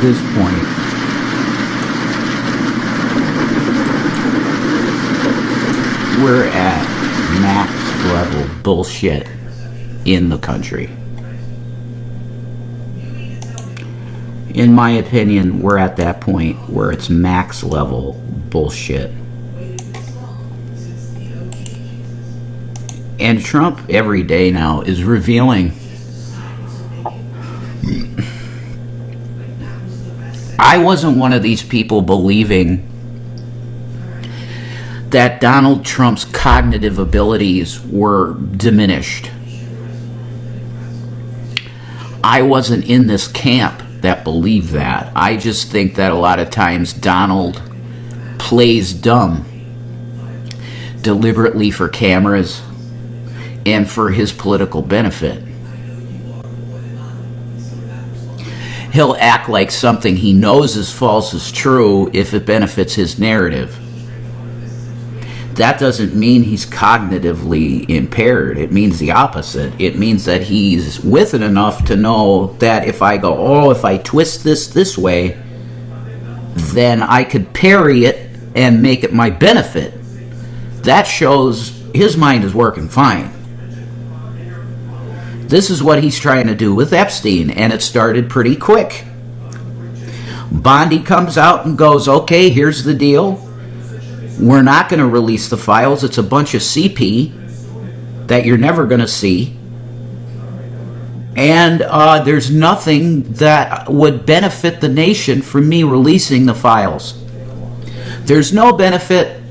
this point, we're at max level bullshit in the country. In my opinion, we're at that point where it's max level bullshit. And Trump every day now is revealing. I wasn't one of these people believing that Donald Trump's cognitive abilities were diminished. I wasn't in this camp that believed that. I just think that a lot of times Donald plays dumb deliberately for cameras and for his political benefit. He'll act like something he knows is false is true if it benefits his narrative. That doesn't mean he's cognitively impaired. It means the opposite. It means that he's with it enough to know that if I go, oh, if I twist this way, then I could parry it and make it my benefit. That shows his mind is working fine. This is what he's trying to do with Epstein, and it started pretty quick. Bondi comes out and goes, okay, here's the deal. We're not going to release the files. It's a bunch of CP that you're never going to see. And there's nothing that would benefit the nation from me releasing the files. There's no benefit.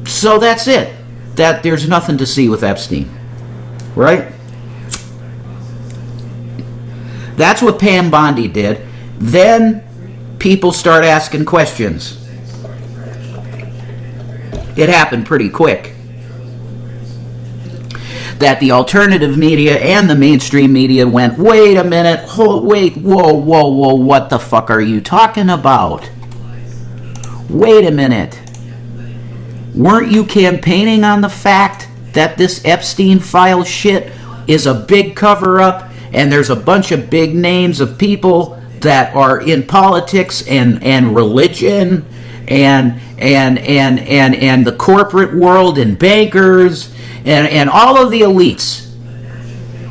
So that's it. That there's nothing to see with Epstein. Right? That's what Pam Bondi did. Then people start asking questions. It happened pretty quick. That the alternative media and the mainstream media went, wait a minute, whoa, what the fuck are you talking about? Wait a minute. Weren't you campaigning on the fact that this Epstein file shit is a big cover-up and there's a bunch of big names of people that are in politics and religion and the corporate world and bankers and all of the elites?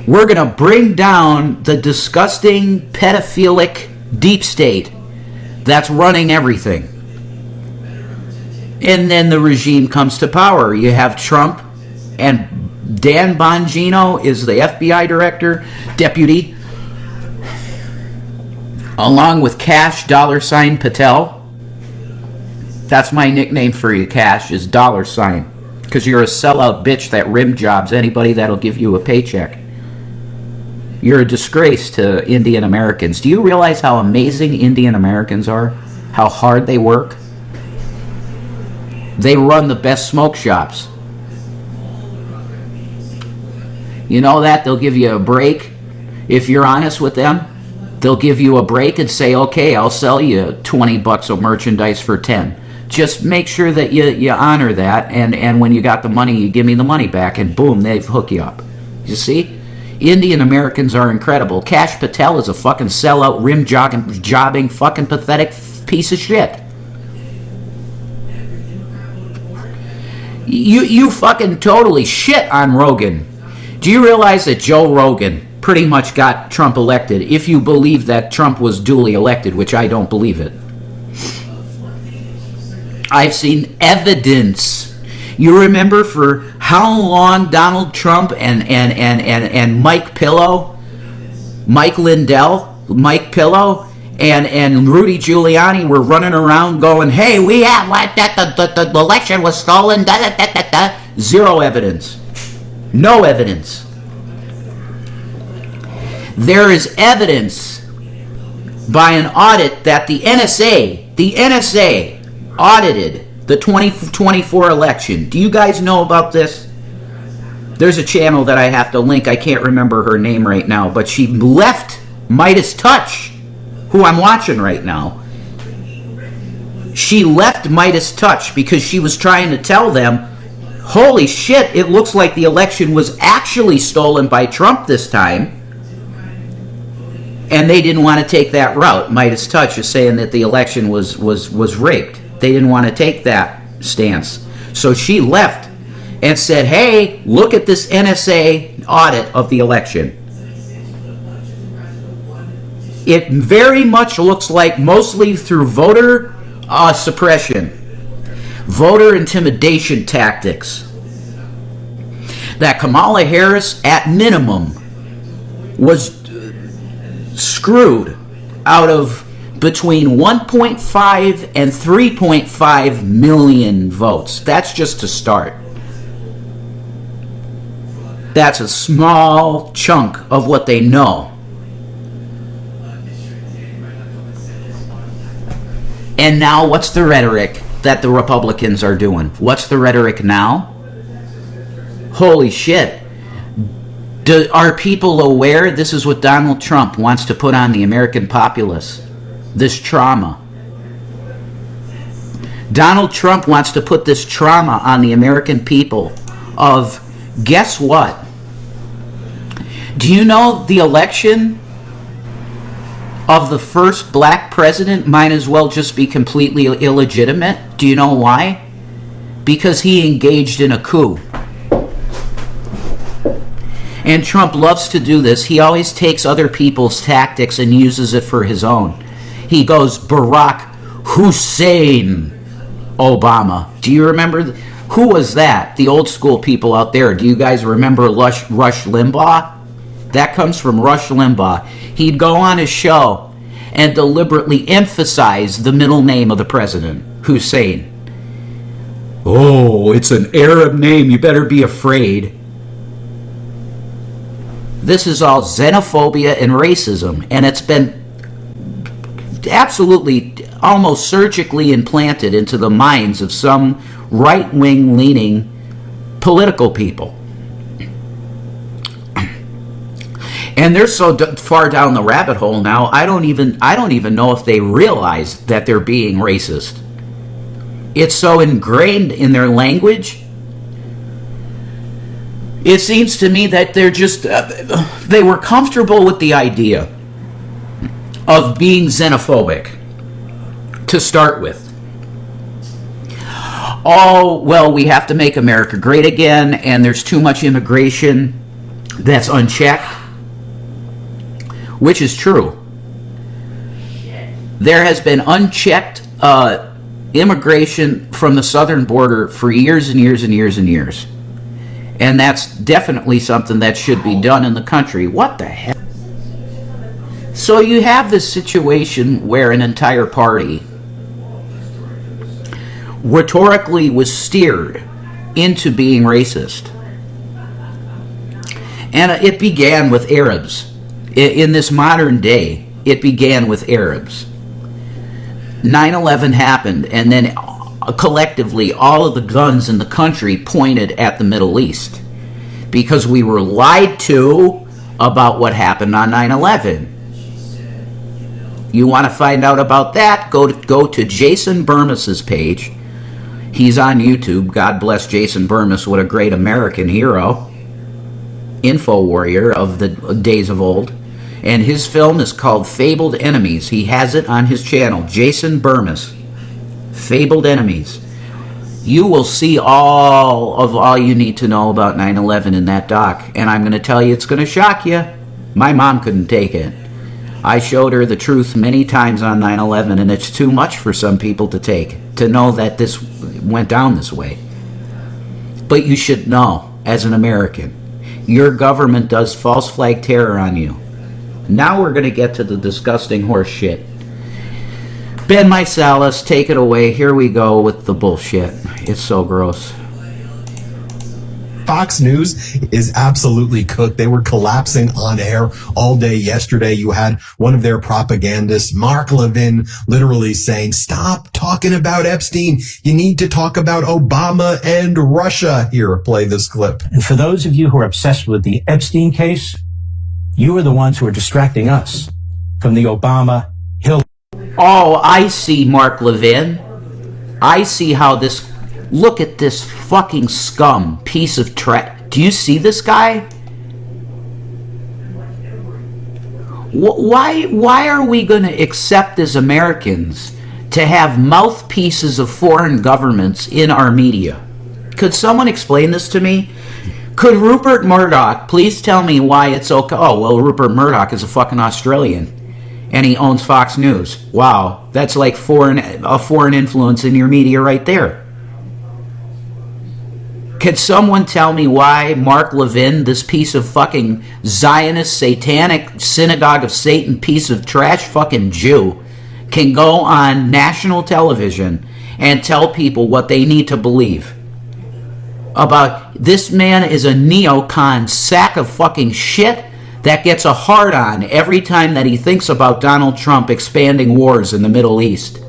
We're going to bring down the disgusting pedophilic deep state that's running everything. And then the regime comes to power. You have Trump, and Dan Bongino is the FBI director, deputy, along with Cash $ Patel. That's my nickname for you, Cash, is $, because you're a sellout bitch that rim jobs anybody that'll give you a paycheck. You're a disgrace to Indian Americans. Do you realize how amazing Indian Americans are? How hard they work? They run the best smoke shops. You know that? They'll give you a break. If you're honest with them, they'll give you a break and say, okay, I'll sell you $20 of merchandise for 10. Just make sure that you honor that, and when you got the money, you give me the money back, and boom, they hook you up. You see? Indian Americans are incredible. Cash Patel is a fucking sellout, rim jobbing, fucking pathetic piece of shit. You fucking totally shit on Rogan. Do you realize that Joe Rogan pretty much got Trump elected, if you believe that Trump was duly elected, which I don't believe it? I've seen evidence. You remember for how long Donald Trump and Mike Pillow, Mike Lindell, Mike Pillow, and Rudy Giuliani were running around going, hey, we have what, the election was stolen, da, da, da, da, da. Zero evidence. No evidence. There is evidence by an audit that the NSA audited the 2024 election. Do you guys know about this? There's a channel that I have to link. I can't remember her name right now, but she left Midas Touch, who I'm watching right now. She left Midas Touch because she was trying to tell them, holy shit, it looks like the election was actually stolen by Trump this time. And they didn't want to take that route. Midas Touch is saying that the election was rigged. They didn't want to take that stance. So she left and said, hey, look at this NSA audit of the election. It very much looks like, mostly through voter suppression, voter intimidation tactics, that Kamala Harris, at minimum, was screwed out of between 1.5 and 3.5 million votes. That's just to start. That's a small chunk of what they know. And now what's the rhetoric that the Republicans are doing? What's the rhetoric now? Holy shit. Are people aware this is what Donald Trump wants to put on the American populace? This trauma. Donald Trump wants to put this trauma on the American people of, guess what? Do you know the election of the first black president might as well just be completely illegitimate? Do you know why? Because he engaged in a coup. And Trump loves to do this. He always takes other people's tactics and uses it for his own. He goes Barack Hussein Obama. Do you remember? Who was that? The old school people out there. Do you guys remember Rush Limbaugh? That comes from Rush Limbaugh. He'd go on his show and deliberately emphasize the middle name of the president, Hussein. Oh, it's an Arab name. You better be afraid. This is all xenophobia and racism, and it's been absolutely almost surgically implanted into the minds of some right-wing leaning political people. And they're so far down the rabbit hole now, I don't even know if they realize that they're being racist. It's so ingrained in their language. It seems to me that they're just, they were comfortable with the idea of being xenophobic to start with. Oh, well, we have to make America great again, and there's too much immigration that's unchecked, which is true. There has been unchecked immigration from the southern border for years and years and years and years. And that's definitely something that should be done in the country. What the hell? So you have this situation where an entire party rhetorically was steered into being racist. And it began with Arabs. In this modern day, it began with Arabs. 9/11 happened, and then collectively all of the guns in the country pointed at the Middle East because we were lied to about what happened on 9/11. You want to find out about that? Go to Jason Bermas's page. He's on YouTube. God bless Jason Bermas. What a great American hero. Info warrior of the days of old. And his film is called Fabled Enemies. He has it on his channel. Jason Bermas. Fabled Enemies. You will see all you need to know about 9/11 in that doc. And I'm going to tell you, it's going to shock you. My mom couldn't take it. I showed her the truth many times on 9/11, and it's too much for some people to take, to know that this went down this way. But you should know, as an American, your government does false flag terror on you. Now we're going to get to the disgusting horse shit. Ben Mysalis, take it away. Here we go with the bullshit. It's so gross. Fox News is absolutely cooked. They were collapsing on air all day yesterday. You had one of their propagandists, Mark Levin, literally saying, stop talking about Epstein. You need to talk about Obama and Russia. Here, play this clip. And for those of you who are obsessed with the Epstein case, you are the ones who are distracting us from the Obama Hill. Oh, I see, Mark Levin. I see how this... Look at this fucking scum piece of trash. Do you see this guy? Why are we going to accept as Americans to have mouthpieces of foreign governments in our media? Could someone explain this to me? Could Rupert Murdoch please tell me why it's okay? Oh, well, Rupert Murdoch is a fucking Australian, and he owns Fox News. Wow, that's like a foreign influence in your media right there. Could someone tell me why Mark Levin, this piece of fucking Zionist, satanic, synagogue of Satan, piece of trash fucking Jew, can go on national television and tell people what they need to believe? About this man is a neocon sack of fucking shit that gets a hard-on every time that he thinks about Donald Trump expanding wars in the Middle East.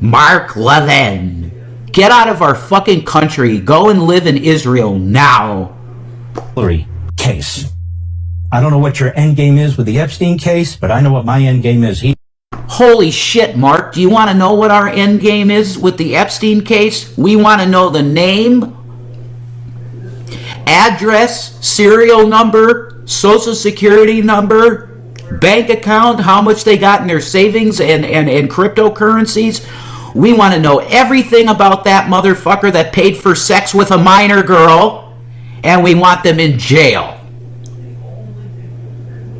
Mark Levin, get out of our fucking country. Go and live in Israel now. Case. I don't know what your end game is with the Epstein case, but I know what my end game is. Holy shit, Mark. Do you want to know what our end game is with the Epstein case? We want to know the name, address, serial number, social security number, bank account, how much they got in their savings and cryptocurrencies. We want to know everything about that motherfucker that paid for sex with a minor girl, and we want them in jail.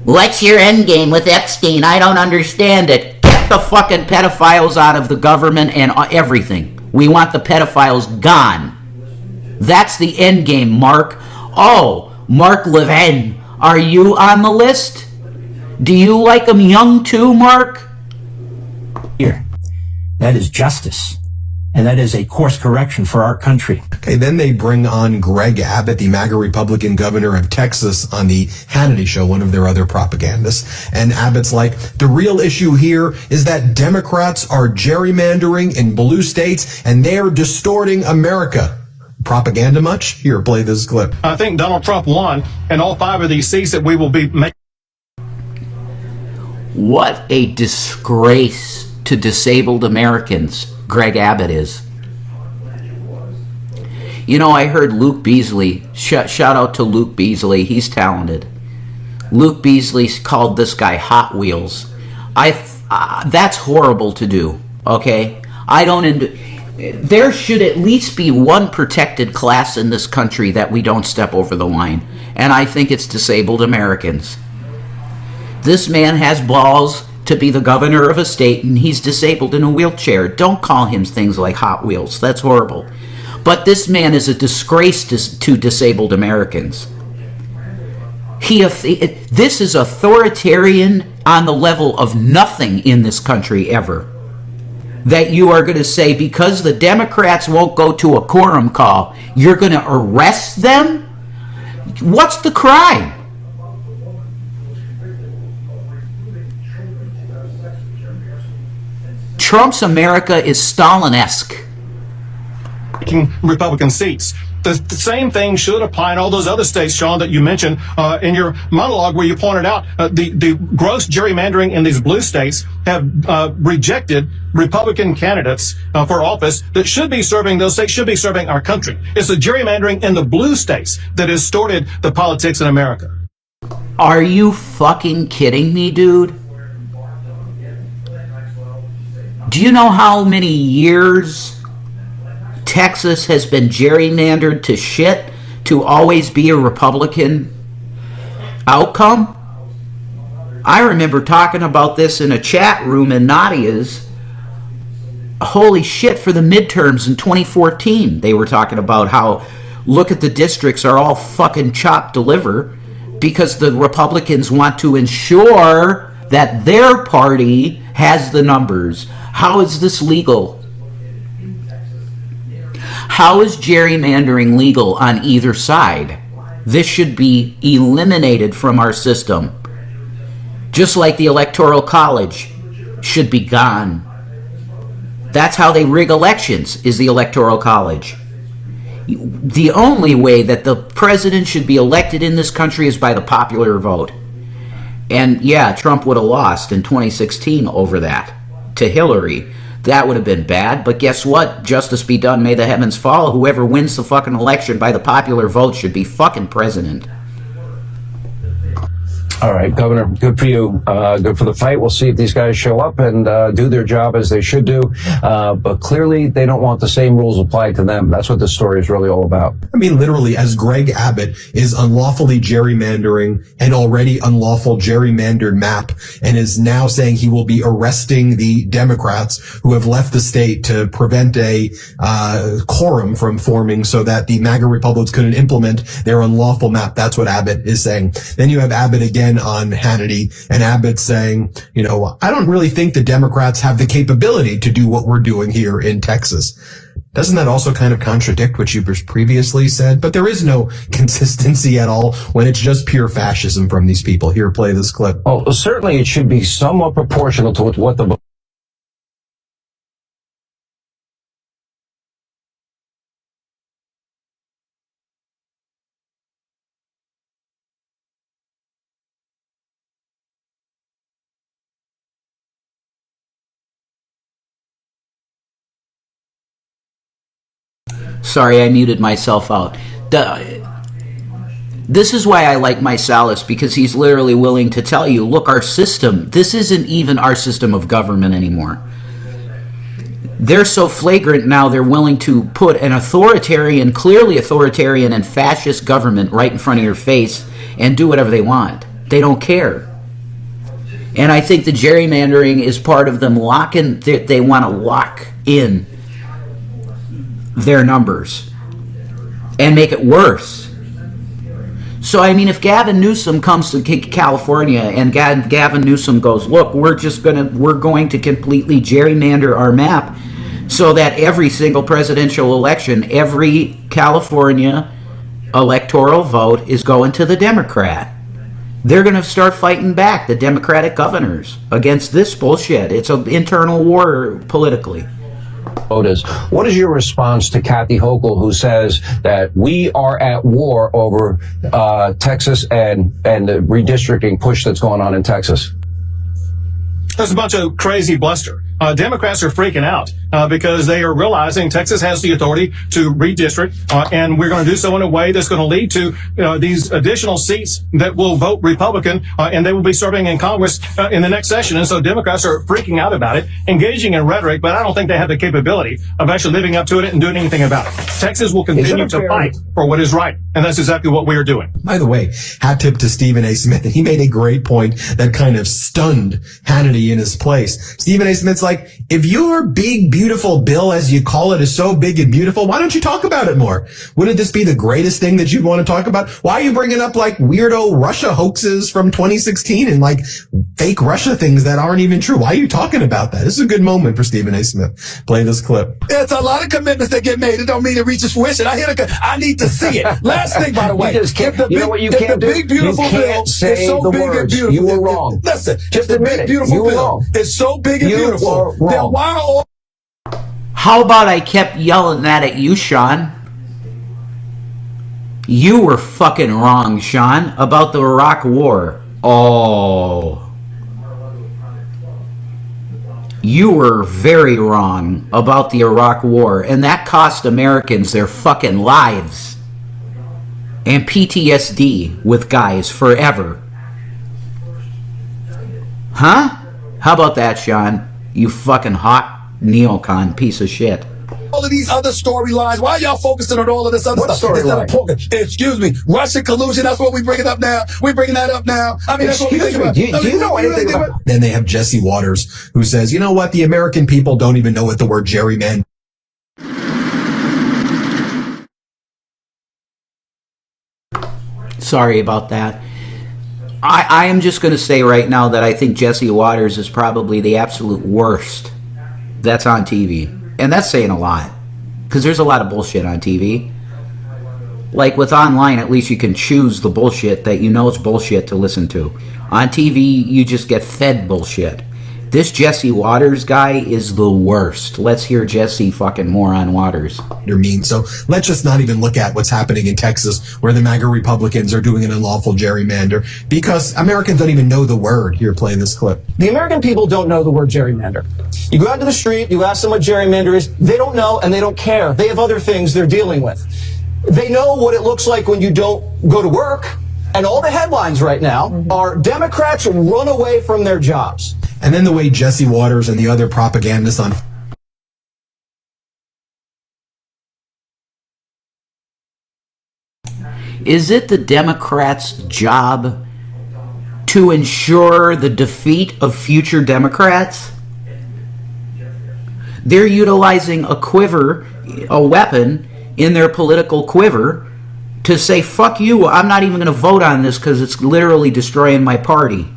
What's your endgame with Epstein? I don't understand it. Get the fucking pedophiles out of the government and everything. We want the pedophiles gone. That's the endgame, Mark. Oh, Mark Levin, are you on the list? Do you like them young too, Mark? Here. That is justice. And that is a course correction for our country. Okay, then they bring on Greg Abbott, the MAGA Republican governor of Texas, on the Hannity show, one of their other propagandists. And Abbott's like, the real issue here is that Democrats are gerrymandering in blue states and they're distorting America. Propaganda much? Here, play this clip. I think Donald Trump won in all 5 of these seats that we will be making. What a disgrace to disabled Americans Greg Abbott is. You know, I heard Luke Beasley, shout out to Luke Beasley, he's talented. Luke Beasley called this guy Hot Wheels. That's horrible to do, okay? There should at least be one protected class in this country that we don't step over the line, and I think it's disabled Americans. This man has balls to be the governor of a state, and he's disabled in a wheelchair. Don't call him things like Hot Wheels. That's horrible. But this man is a disgrace to disabled Americans. This is authoritarian on the level of nothing in this country ever. That you are going to say, because the Democrats won't go to a quorum call, you're going to arrest them? What's the crime? Trump's America is Stalin-esque. Republican seats. The same thing should apply in all those other states, Sean, that you mentioned in your monologue, where you pointed out the gross gerrymandering in these blue states have rejected Republican candidates for office that should be serving those states, should be serving our country. It's the gerrymandering in the blue states that has distorted the politics in America. Are you fucking kidding me, dude? Do you know how many years Texas has been gerrymandered to shit to always be a Republican outcome? I remember talking about this in a chat room in Nadia's. Holy shit, for the midterms in 2014, they were talking about how, look at the districts are all fucking chopped liver because the Republicans want to ensure that their party has the numbers. How is this legal? How is gerrymandering legal on either side? This should be eliminated from our system. Just like the Electoral College should be gone. That's how they rig elections, is the Electoral College. The only way that the president should be elected in this country is by the popular vote. And yeah, Trump would have lost in 2016 over that to Hillary. That would have been bad, but guess what? Justice be done, may the heavens fall. Whoever wins the fucking election by the popular vote should be fucking president. All right, Governor, good for you. Good for the fight. We'll see if these guys show up and do their job as they should do. But clearly, they don't want the same rules applied to them. That's what this story is really all about. I mean, literally, as Greg Abbott is unlawfully gerrymandering an already unlawful gerrymandered map and is now saying he will be arresting the Democrats who have left the state to prevent a quorum from forming so that the MAGA Republicans couldn't implement their unlawful map. That's what Abbott is saying. Then you have Abbott again on Hannity, and Abbott saying, you know, I don't really think the Democrats have the capability to do what we're doing here in Texas. Doesn't that also kind of contradict what you previously said? But there is no consistency at all when it's just pure fascism from these people. Here, play this clip. Oh, certainly it should be somewhat proportional to what the Sorry, I muted myself out. This is why I like Meisalas, because he's literally willing to tell you, look, our system, this isn't even our system of government anymore. They're so flagrant now, they're willing to put an authoritarian, clearly authoritarian and fascist government right in front of your face and do whatever they want. They don't care. And I think the gerrymandering is part of them locking, they want to lock in their numbers and make it worse. So, I mean, if Gavin Newsom comes to California and Gavin Newsom goes, look, we're going to completely gerrymander our map so that every single presidential election, every California electoral vote is going to the Democrat. They're going to start fighting back, the Democratic governors, against this bullshit. It's an internal war politically. Is. What is your response to Kathy Hochul, who says that we are at war over Texas and the redistricting push that's going on in Texas? That's a bunch of crazy bluster. Democrats are freaking out because they are realizing Texas has the authority to redistrict, and we're going to do so in a way that's going to lead to these additional seats that will vote Republican, and they will be serving in Congress in the next session. And so Democrats are freaking out about it, engaging in rhetoric, but I don't think they have the capability of actually living up to it and doing anything about it. Texas will continue to fight for what is right, and that's exactly what we are doing. By the way, hat tip to Stephen A. Smith, and he made a great point that kind of stunned Hannity in his place. Stephen A. Smith's like, if your big, beautiful bill, as you call it, is so big and beautiful, why don't you talk about it more? Wouldn't this be the greatest thing that you'd want to talk about? Why are you bringing up like weirdo Russia hoaxes from 2016 and like fake Russia things that aren't even true? Why are you talking about that? This is a good moment for Stephen A. Smith. Play this clip. It's a lot of commitments that get made. It don't mean it reaches fruition. I need to see it. Last thing, by the way. You know what you can't do? Big, beautiful you can't bill say is so the big words. and beautiful. You were wrong. Listen, just the admit big, it. beautiful You were bill wrong. is so big and beautiful. Then why are all... How about I kept yelling that at you, Sean? You were fucking wrong, Sean, about the Iraq War. Oh. You were very wrong about the Iraq War, and that cost Americans their fucking lives. And PTSD with guys forever. Huh? How about that, Sean? You fucking hot neocon piece of shit. All of these other storylines, why are y'all focusing on all of this other stuff? Excuse me, Russian collusion, that's what we bringing up now. We bringing that up now. I mean, that's what we think about. Do you know anything about... Then they have Jesse Waters, who says, you know what? The American people don't even know what the word gerrymander. Sorry about that. I am just going to say right now that I think Jesse Waters is probably the absolute worst that's on TV. And that's saying a lot. Because there's a lot of bullshit on TV. Like with online, at least you can choose the bullshit that you know is bullshit to listen to. On TV, you just get fed bullshit. This Jesse Waters guy is the worst. Let's hear Jesse fucking moron Waters. Mean. So let's just not even look at what's happening in Texas, where the MAGA Republicans are doing an unlawful gerrymander, because Americans don't even know the word. Here, play this clip. The American people don't know the word gerrymander. You go out to the street, you ask them what gerrymander is, they don't know and they don't care. They have other things they're dealing with. They know what it looks like when you don't go to work And all the headlines right now are Democrats run away from their jobs. And then the way Jesse Waters and the other propagandists on Is it the Democrats' job to ensure the defeat of future Democrats? They're utilizing a quiver, a weapon in their political quiver to say, fuck you, I'm not even going to vote on this because it's literally destroying my party.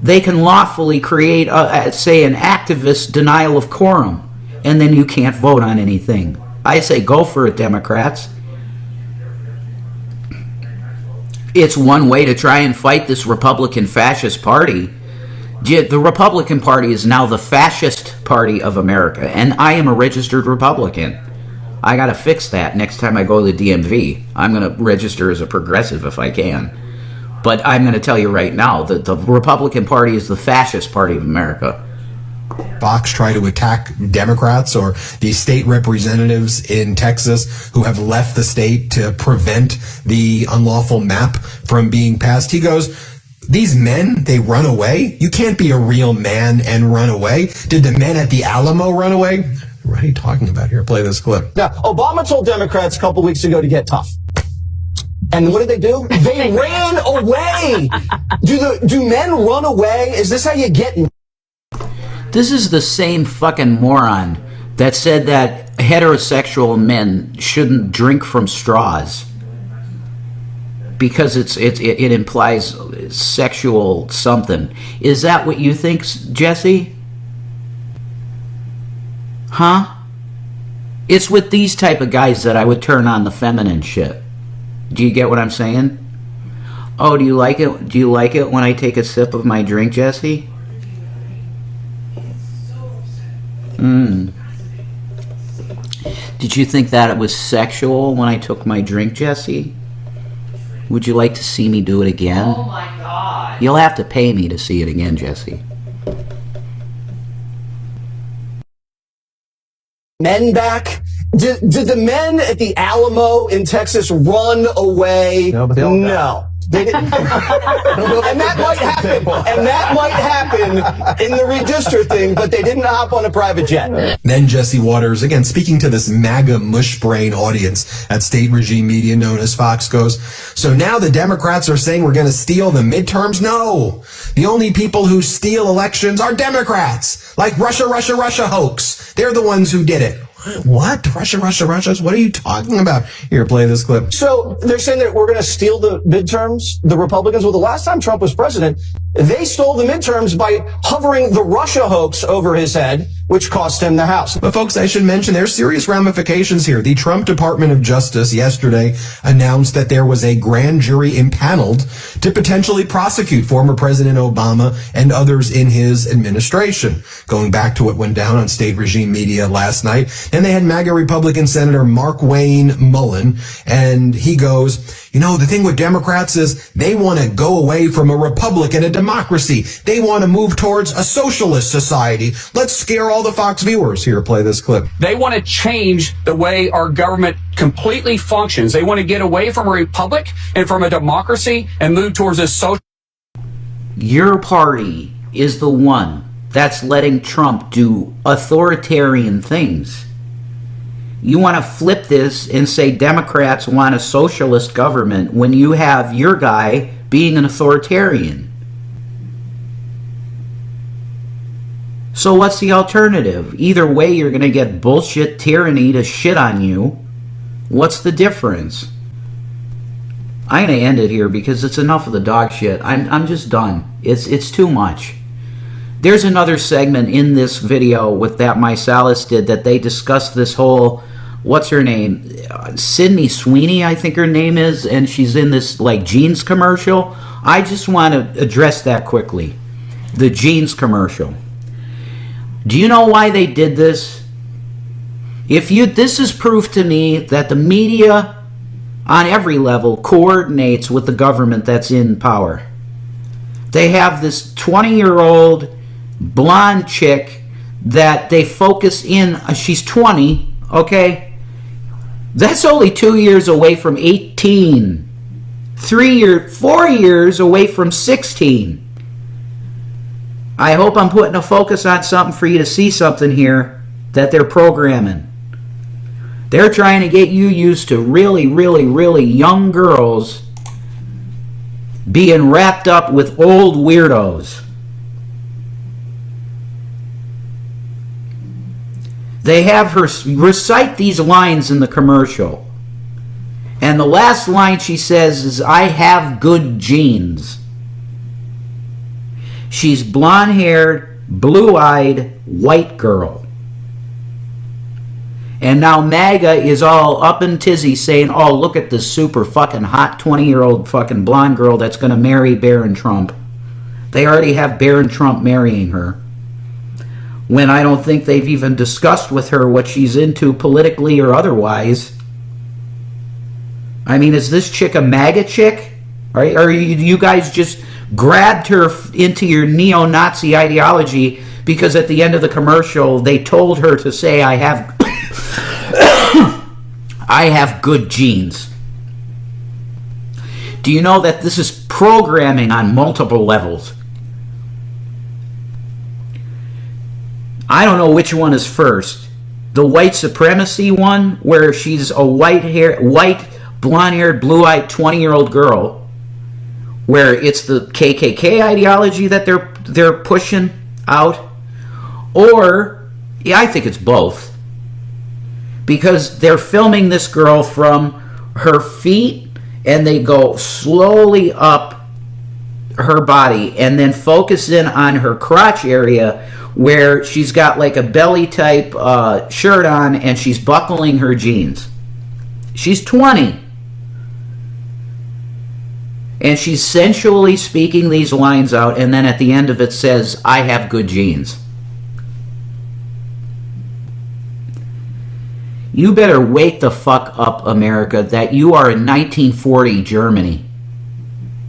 They can lawfully create, say, an activist denial of quorum, and then you can't vote on anything. I say go for it, Democrats. It's one way to try and fight this Republican fascist party. The Republican Party is now the fascist party of America, and I am a registered Republican. I gotta fix that next time I go to the DMV. I'm gonna register as a progressive if I can. But I'm gonna tell you right now that the Republican Party is the fascist party of America. Fox try to attack Democrats or the state representatives in Texas who have left the state to prevent the unlawful map from being passed. He goes, these men, they run away? You can't be a real man and run away. Did the men at the Alamo run away? What are you talking about here? Play this clip. Now, Obama told Democrats a couple weeks ago to get tough. And what did they do? They ran away. Do men run away? Is this how you get? This is the same fucking moron that said that heterosexual men shouldn't drink from straws because it implies sexual something. Is that what you think, Jesse? Huh? It's with these type of guys that I would turn on the feminine shit. Do you get what I'm saying? Oh, do you like it? Do you like it when I take a sip of my drink, Jesse? Did you think that it was sexual when I took my drink, Jesse? Would you like to see me do it again? Oh my God. You'll have to pay me to see it again, Jesse. Men back? Did the men at the Alamo in Texas run away? No, but they all died. No. They didn't. And that might happen. And that might happen in the redistricting, but they didn't hop on a private jet. Then Jesse Waters, again, speaking to this MAGA mush brain audience at state regime media known as Fox, goes, so now the Democrats are saying we're going to steal the midterms? No. The only people who steal elections are Democrats. Like Russia hoax. They're the ones who did it. What? Russia? What are you talking about? Here, play this clip. So they're saying that we're going to steal the midterms, the Republicans. Well, the last time Trump was president, they stole the midterms by hovering the Russia hoax over his head, which cost him the House. But folks, I should mention there's serious ramifications here. The Trump Department of Justice yesterday announced that there was a grand jury impaneled to potentially prosecute former President Obama and others in his administration. Going back to what went down on state regime media last night. And they had MAGA Republican Senator Mark Wayne Mullen, and he goes, you know, the thing with Democrats is they want to go away from a republic and a democracy. They want to move towards a socialist society. Let's scare all the Fox viewers. Here, play this clip. They want to change the way our government completely functions. They want to get away from a republic and from a democracy and move towards a social. Your party is the one that's letting Trump do authoritarian things. You want to flip this and say Democrats want a socialist government when you have your guy being an authoritarian. So what's the alternative? Either way, you're going to get bullshit tyranny to shit on you. What's the difference? I'm going to end it here because it's enough of the dog shit. I'm just done. It's too much. There's another segment in this video with that Mysalis did that they discussed this whole, what's her name? Sydney Sweeney, I think her name is, and she's in this like jeans commercial. I just want to address that quickly. The jeans commercial. Do you know why they did this? This is proof to me that the media on every level coordinates with the government that's in power. They have this 20-year-old blonde chick that they focus in. She's 20, okay? That's only 2 years away from 18. 4 years away from 16. I hope I'm putting a focus on something for you to see something here that they're programming. They're trying to get you used to really, really, really young girls being wrapped up with old weirdos. They have her recite these lines in the commercial. And the last line she says is, "I have good genes." She's blonde-haired, blue-eyed, white girl. And now MAGA is all up in tizzy saying, "Oh, look at this super fucking hot 20-year-old fucking blonde girl that's going to marry Barron Trump." They already have Barron Trump marrying her, when I don't think they've even discussed with her what she's into politically or otherwise. I mean, is this chick a MAGA chick? Or you guys just grabbed her into your neo-Nazi ideology because at the end of the commercial they told her to say, "I have I have good genes." Do you know that this is programming on multiple levels? I don't know which one is first. The white supremacy one, where she's a white, blonde-haired, blue-eyed 20-year-old girl, where it's the KKK ideology that they're pushing out, or I think it's both, because they're filming this girl from her feet and they go slowly up her body and then focus in on her crotch area where she's got like a belly type shirt on and she's buckling her jeans. She's 20. And she's sensually speaking these lines out, and then at the end of it says, "I have good genes." You better wake the fuck up, America, that you are in 1940 Germany.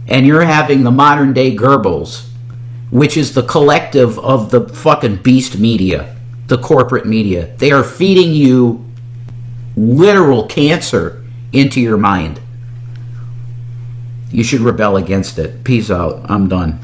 And you're having the modern day Goebbels, which is the collective of the fucking beast media, the corporate media. They are feeding you literal cancer into your mind. You should rebel against it. Peace out. I'm done.